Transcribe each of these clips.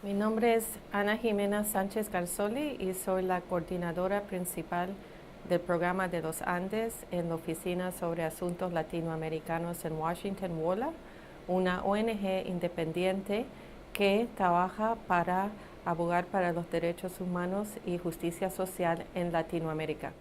Mi nombre es Ana Jimena Sánchez Garzoli y soy la coordinadora principal del programa de los Andes en la Oficina sobre Asuntos Latinoamericanos en Washington, WOLA, una ONG independiente que trabaja para abogar para los derechos humanos y justicia social en Latinoamérica.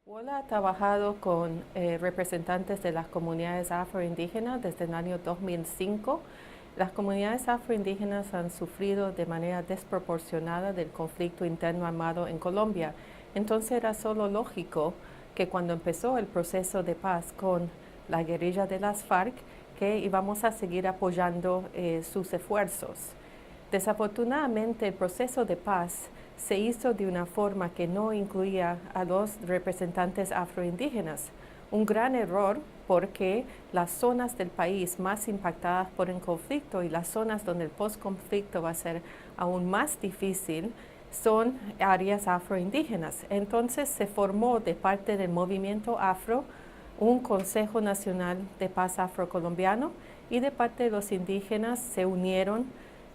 WOLA ha trabajado con representantes de las comunidades afroindígenas desde el año 2005. Las comunidades afroindígenas han sufrido de manera desproporcionada del conflicto interno armado en Colombia. Entonces era solo lógico que cuando empezó el proceso de paz con la guerrilla de las FARC, que íbamos a seguir apoyando sus esfuerzos. Desafortunadamente, el proceso de paz se hizo de una forma que no incluía a los representantes afroindígenas. Un gran error porque las zonas del país más impactadas por el conflicto y las zonas donde el postconflicto va a ser aún más difícil son áreas afroindígenas. Entonces se formó de parte del movimiento afro un Consejo Nacional de Paz Afrocolombiano y de parte de los indígenas se unieron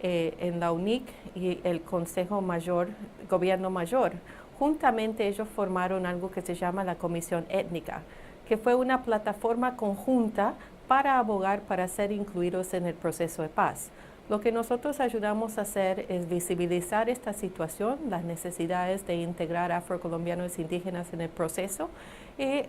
en la UNIC y el Consejo Mayor, Gobierno Mayor. Juntamente ellos formaron algo que se llama la Comisión Étnica, que fue una plataforma conjunta para abogar para ser incluidos en el proceso de paz. Lo que nosotros ayudamos a hacer es visibilizar esta situación, las necesidades de integrar afrocolombianos e indígenas en el proceso y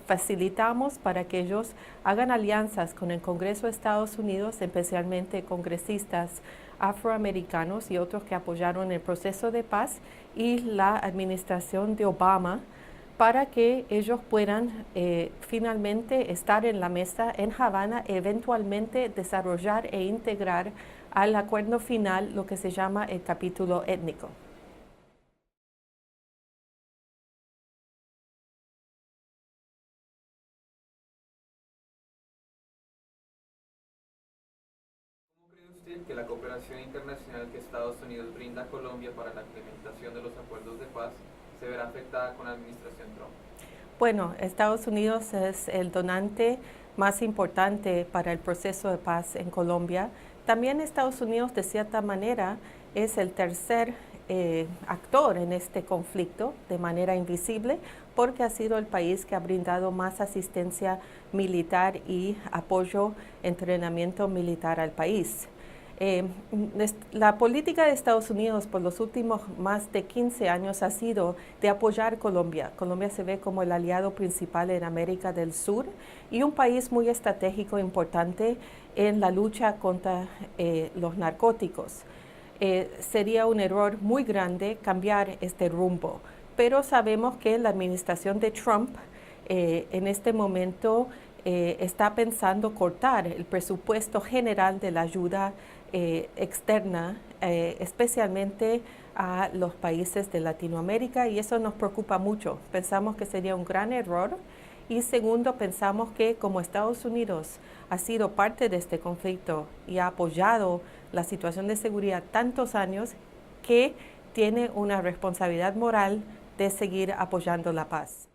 facilitamos para que ellos hagan alianzas con el Congreso de Estados Unidos, especialmente congresistas afroamericanos y otros que apoyaron el proceso de paz y la administración de Obama para que ellos puedan finalmente estar en la mesa en Havana, eventualmente desarrollar e integrar al acuerdo final lo que se llama el capítulo étnico. ¿Cómo cree usted que la cooperación internacional que Estados Unidos brinda a Colombia para la implementación de los acuerdos de paz se verá afectada con la administración Trump? Bueno, Estados Unidos es el donante más importante para el proceso de paz en Colombia. También Estados Unidos, de cierta manera, es el tercer actor en este conflicto de manera invisible, porque ha sido el país que ha brindado más asistencia militar y apoyo, entrenamiento militar al país. La política de Estados Unidos por los últimos más de 15 años ha sido de apoyar Colombia. Colombia se ve como el aliado principal en América del Sur y un país muy estratégico e importante en la lucha contra los narcóticos. Sería un error muy grande cambiar este rumbo, pero sabemos que la administración de Trump en este momento está pensando cortar el presupuesto general de la ayuda externa, especialmente a los países de Latinoamérica, y eso nos preocupa mucho. Pensamos que sería un gran error. Y segundo, pensamos que como Estados Unidos ha sido parte de este conflicto y ha apoyado la situación de seguridad tantos años, que tiene una responsabilidad moral de seguir apoyando la paz.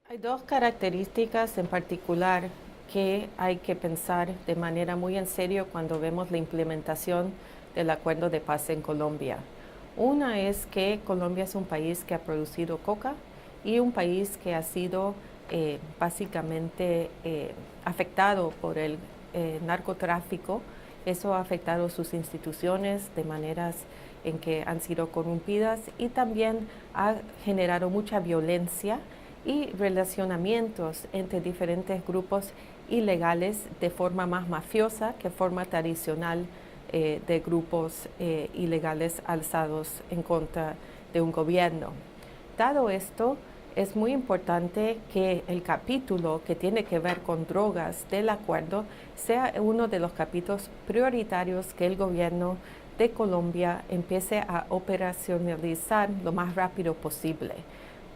Hay dos características en particular que hay que pensar de manera muy en serio cuando vemos la implementación del acuerdo de paz en Colombia. Una es que Colombia es un país que ha producido coca y un país que ha sido básicamente afectado por el narcotráfico. Eso ha afectado sus instituciones de maneras en que han sido corrompidas y también ha generado mucha violencia y relacionamientos entre diferentes grupos ilegales de forma más mafiosa que forma tradicional de grupos ilegales alzados en contra de un gobierno. Dado esto, es muy importante que el capítulo que tiene que ver con drogas del acuerdo sea uno de los capítulos prioritarios que el gobierno de Colombia empiece a operacionalizar lo más rápido posible.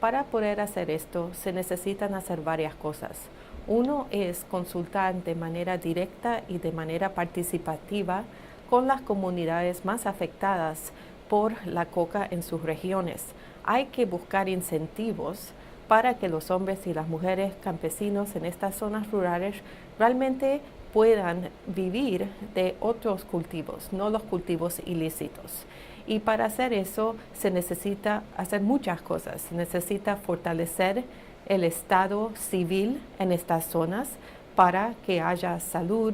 para poder hacer esto se necesitan hacer varias cosas. Uno es consultar de manera directa y de manera participativa con las comunidades más afectadas por la coca en sus regiones. Hay que buscar incentivos para que los hombres y las mujeres campesinos en estas zonas rurales realmente puedan vivir de otros cultivos, no los cultivos ilícitos. Y para hacer eso se necesita hacer muchas cosas. Se necesita fortalecer el estado civil en estas zonas para que haya salud,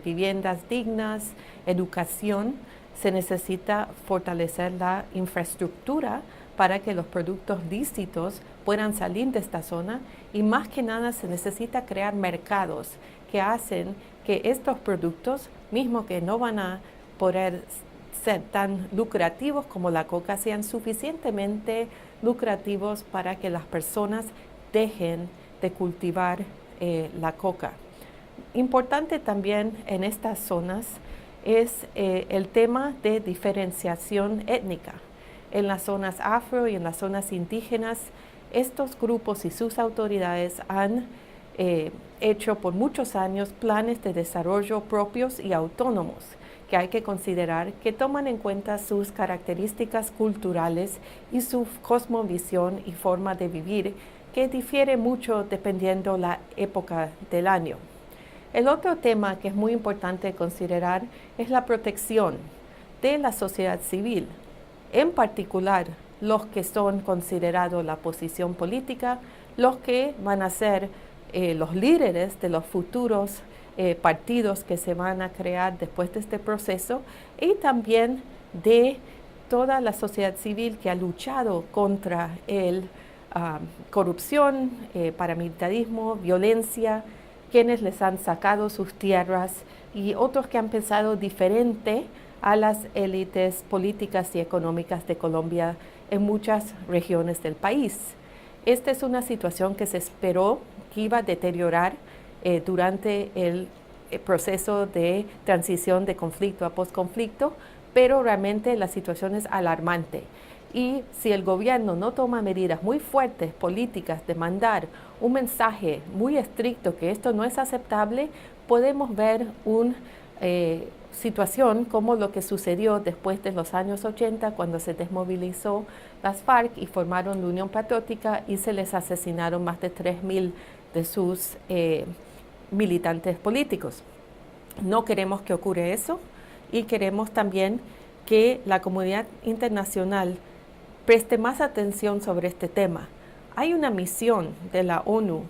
viviendas dignas, educación. Se necesita fortalecer la infraestructura para que los productos lícitos puedan salir de esta zona y más que nada se necesita crear mercados que hacen que estos productos, mismo que no van a poder ser tan lucrativos como la coca, sean suficientemente lucrativos para que las personas dejen de cultivar la coca. Importante también en estas zonas es el tema de diferenciación étnica. En las zonas afro y en las zonas indígenas, estos grupos y sus autoridades han hecho por muchos años planes de desarrollo propios y autónomos que hay que considerar, que toman en cuenta sus características culturales y su cosmovisión y forma de vivir, que difiere mucho dependiendo la época del año. El otro tema que es muy importante considerar es la protección de la sociedad civil, en particular los que son considerados la posición política, los que van a ser los líderes de los futuros partidos que se van a crear después de este proceso, y también de toda la sociedad civil que ha luchado contra corrupción, paramilitarismo, violencia, quienes les han sacado sus tierras y otros que han pensado diferente a las élites políticas y económicas de Colombia en muchas regiones del país. Esta es una situación que se esperó que iba a deteriorar durante el proceso de transición de conflicto a posconflicto, pero realmente la situación es alarmante. Y si el gobierno no toma medidas muy fuertes, políticas, de mandar un mensaje muy estricto que esto no es aceptable, podemos ver una situación como lo que sucedió después de los años 80, cuando se desmovilizó las FARC y formaron la Unión Patriótica y se les asesinaron más de 3.000 de sus militantes políticos. No queremos que ocurra eso y queremos también que la comunidad internacional preste más atención sobre este tema. Hay una misión de la ONU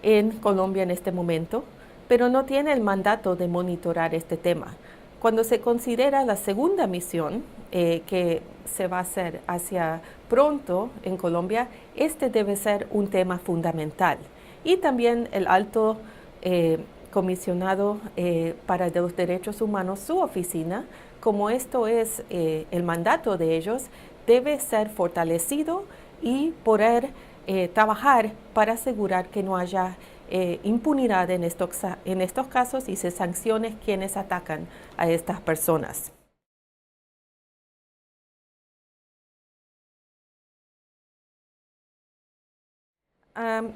en Colombia en este momento, pero no tiene el mandato de monitorar este tema. Cuando se considera la segunda misión que se va a hacer hacia pronto en Colombia, este debe ser un tema fundamental. Y también el alto comisionado para los derechos humanos, su oficina, como esto es el mandato de ellos, debe ser fortalecido y poder trabajar para asegurar que no haya impunidad en estos casos y se sancione quienes atacan a estas personas.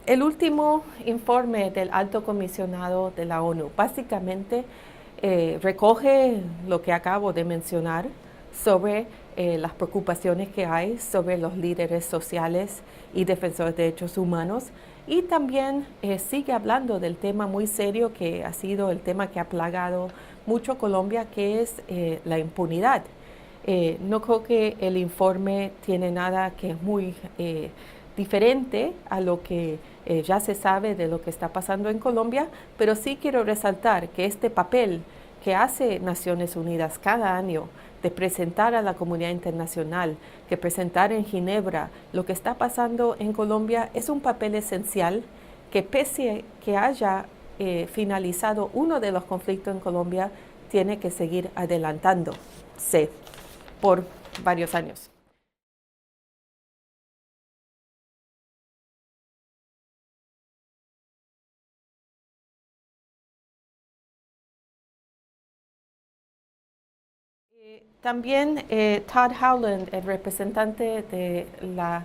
El último informe del Alto Comisionado de la ONU básicamente recoge lo que acabo de mencionar sobre las preocupaciones que hay sobre los líderes sociales y defensores de derechos humanos, y también sigue hablando del tema muy serio que ha sido el tema que ha plagado mucho Colombia, que es la impunidad. No creo que el informe tiene nada que es muy diferente a lo que ya se sabe de lo que está pasando en Colombia, pero sí quiero resaltar que este papel que hace Naciones Unidas cada año de presentar a la comunidad internacional, que presentar en Ginebra lo que está pasando en Colombia, es un papel esencial que pese a que haya finalizado uno de los conflictos en Colombia, tiene que seguir adelantándose por varios años. También Todd Howland, el representante de la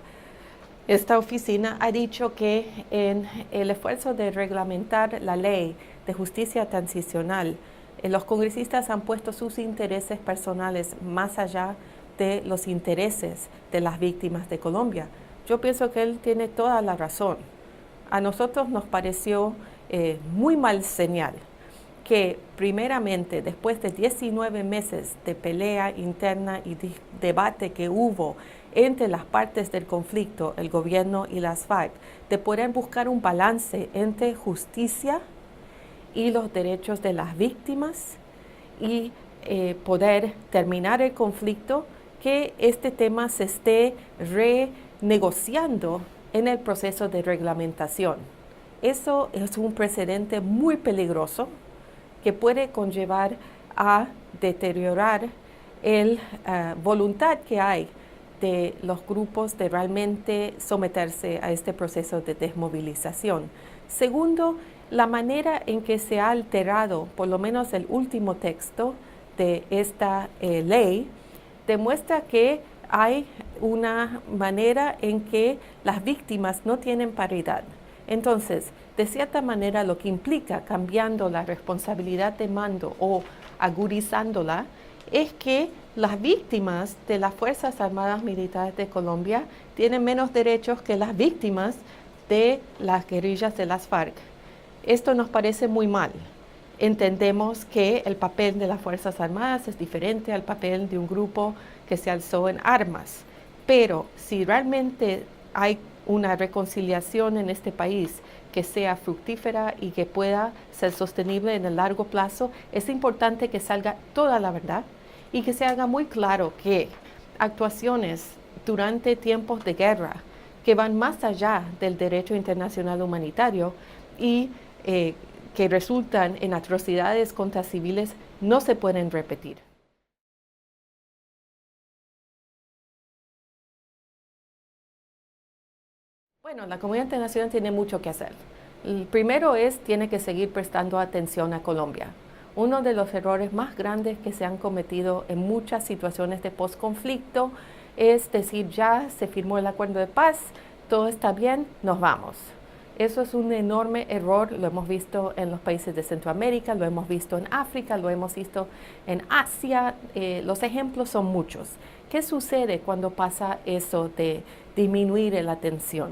esta oficina ha dicho que en el esfuerzo de reglamentar la ley de justicia transicional, los congresistas han puesto sus intereses personales más allá de los intereses de las víctimas de Colombia. Yo pienso que él tiene toda la razón. A nosotros nos pareció muy mal señal que primeramente, después de 19 meses de pelea interna y debate que hubo entre las partes del conflicto, el gobierno y las FARC, de poder buscar un balance entre justicia y los derechos de las víctimas y poder terminar el conflicto, que este tema se esté renegociando en el proceso de reglamentación. Eso es un precedente muy peligroso que puede conllevar a deteriorar la voluntad que hay de los grupos de realmente someterse a este proceso de desmovilización. Segundo, la manera en que se ha alterado, por lo menos el último texto de esta ley, demuestra que hay una manera en que las víctimas no tienen paridad. Entonces, de cierta manera, lo que implica cambiando la responsabilidad de mando o agudizándola es que las víctimas de las Fuerzas Armadas Militares de Colombia tienen menos derechos que las víctimas de las guerrillas de las FARC. Esto nos parece muy mal. Entendemos que el papel de las Fuerzas Armadas es diferente al papel de un grupo que se alzó en armas. Pero si realmente hay una reconciliación en este país que sea fructífera y que pueda ser sostenible en el largo plazo, es importante que salga toda la verdad y que se haga muy claro que actuaciones durante tiempos de guerra que van más allá del derecho internacional humanitario y que resultan en atrocidades contra civiles no se pueden repetir. Bueno, la comunidad internacional tiene mucho que hacer. El primero tiene que seguir prestando atención a Colombia. Uno de los errores más grandes que se han cometido en muchas situaciones de posconflicto es decir, ya se firmó el acuerdo de paz, todo está bien, nos vamos. Eso es un enorme error, lo hemos visto en los países de Centroamérica, lo hemos visto en África, lo hemos visto en Asia, los ejemplos son muchos. ¿Qué sucede cuando pasa eso de disminuir la tensión?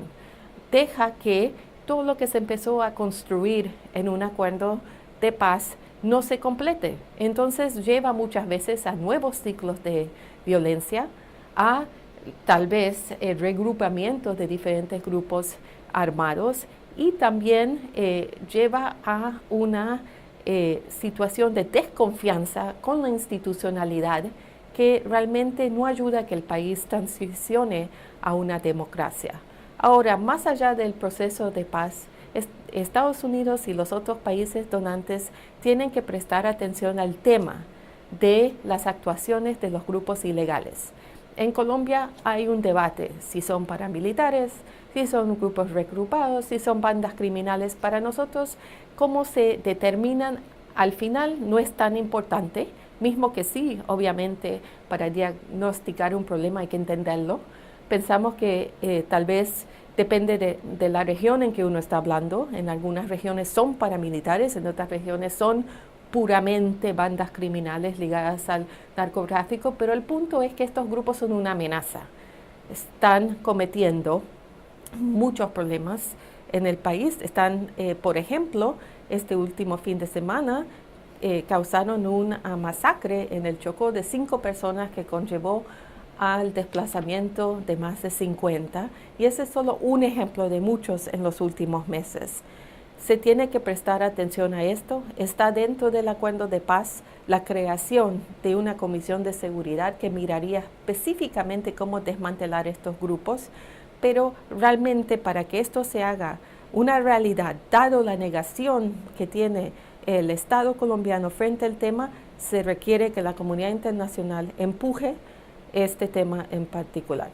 Deja que todo lo que se empezó a construir en un acuerdo de paz no se complete. Entonces lleva muchas veces a nuevos ciclos de violencia, a tal vez el regrupamiento de diferentes grupos armados y también lleva a una situación de desconfianza con la institucionalidad que realmente no ayuda a que el país transicione a una democracia. Ahora, más allá del proceso de paz, Estados Unidos y los otros países donantes tienen que prestar atención al tema de las actuaciones de los grupos ilegales. En Colombia hay un debate, si son paramilitares, si son grupos regrupados, si son bandas criminales. Para nosotros, cómo se determinan al final no es tan importante, mismo que sí, obviamente, para diagnosticar un problema hay que entenderlo. Pensamos que tal vez depende de la región en que uno está hablando. En algunas regiones son paramilitares, en otras regiones son puramente bandas criminales ligadas al narcotráfico, pero el punto es que estos grupos son una amenaza. Están cometiendo muchos problemas en el país. Están, por ejemplo, este último fin de semana causaron una masacre en el Chocó de 5 personas que conllevó al desplazamiento de más de 50, y ese es solo un ejemplo de muchos en los últimos meses. Se tiene que prestar atención a esto. Está dentro del acuerdo de paz la creación de una comisión de seguridad que miraría específicamente cómo desmantelar estos grupos, pero realmente para que esto se haga una realidad, dado la negación que tiene el Estado colombiano frente al tema, se requiere que la comunidad internacional empuje este tema en particular.